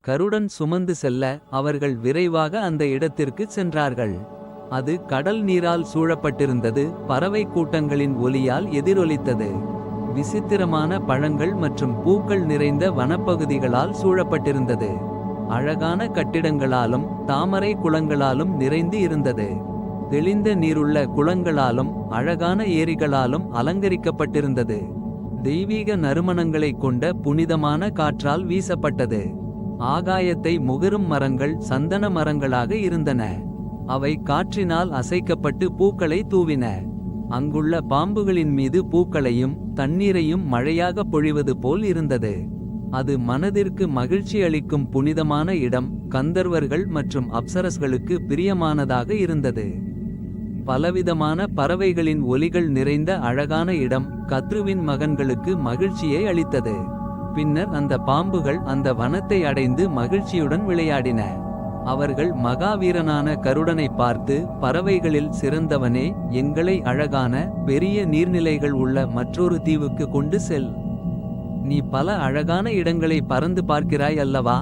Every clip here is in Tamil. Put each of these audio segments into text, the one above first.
கருடன் சுமந்து செல்ல அவர்கள் விரைவாக அந்த இடத்திற்கு சென்றார்கள். அது கடல் நீரால் சூழப்பட்டிருந்தது. பறவை கூட்டங்களின் ஒலியால் எதிரொலித்தது. விசித்திரமான பழங்கள் மற்றும் பூக்கள் நிறைந்த வனப்பகுதிகளால் சூழப்பட்டிருந்தது. அழகான கட்டிடங்களாலும் தாமரை குளங்களாலும் நிறைந்து இருந்தது. தெளிந்த நீருள்ள குளங்களாலும் அழகான ஏரிகளாலும் அலங்கரிக்கப்பட்டிருந்தது. தெய்வீக நறுமணங்களைக் கொண்ட புனிதமான காற்றால் வீசப்பட்டது. ஆகாயத்தை முகரும் மரங்கள் சந்தன மரங்களாக இருந்தன. அவை காற்றினால் அசைக்கப்பட்டு பூக்களை தூவின. அங்குள்ள பாம்புகளின் மீது பூக்களையும் தண்ணீரையும் மழையாக பொழிவது போல் இருந்தது. அது மனதிற்கு மகிழ்ச்சி அளிக்கும் புனிதமான இடம். கந்தர்வர்கள் மற்றும் அப்சரஸ்களுக்கு பிரியமானதாக இருந்தது. பலவிதமான பறவைகளின் ஒலிகள் நிறைந்த அழகான இடம் கத்ருவின் மகன்களுக்கு மகிழ்ச்சியை அளித்தது. பின்னர் அந்த பாம்புகள் அந்த வனத்தை அடைந்து மகிழ்ச்சியுடன் விளையாடின. அவர்கள் மகாவீரனான கருடனை பார்த்து, பறவைகளில் சிறந்தவனே, எங்களை அழகான பெரிய நீர்நிலைகள் உள்ள மற்றொரு தீவுக்கு கொண்டு செல். நீ பல அழகான இடங்களை பறந்து பார்க்கிறாய் அல்லவா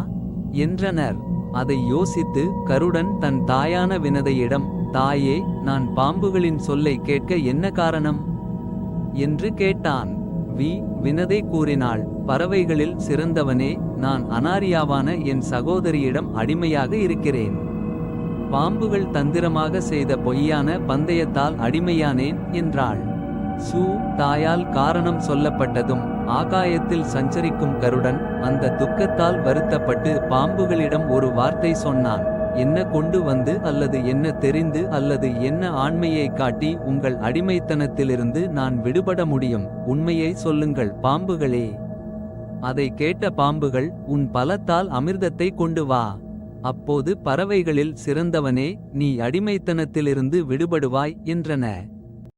என்றனர். அதை யோசித்து கருடன் தன் தாயான வினதையிடம், தாயே, நான் பாம்புகளின் சொல்லை கேட்க என்ன காரணம் என்று கேட்டான். வினதை கூறினாள், பறவைகளில் சிறந்தவனே, நான் அனாரியாவான என் சகோதரியிடம் அடிமையாக இருக்கிறேன். பாம்புகள் தந்திரமாக செய்த பொய்யான பந்தயத்தால் அடிமையானேன் என்றாள். தாயால் காரணம் சொல்லப்பட்டதும் ஆகாயத்தில் சஞ்சரிக்கும் கருடன் அந்த துக்கத்தால் வருத்தப்பட்டு பாம்புகளிடம் ஒரு வார்த்தை சொன்னான். என்ன கொண்டு வந்து அல்லது என்ன தெரிந்து அல்லது என்ன ஆண்மையை காட்டி உங்கள் அடிமைத்தனத்திலிருந்து நான் விடுபட முடியும்? உண்மையை சொல்லுங்கள் பாம்புகளே. அதை கேட்ட பாம்புகள், உன் பலத்தால் அமிர்தத்தை கொண்டு வா. அப்போது பறவைகளில் சிறந்தவனே, நீ அடிமைத்தனத்திலிருந்து விடுபடுவாய் என்றன.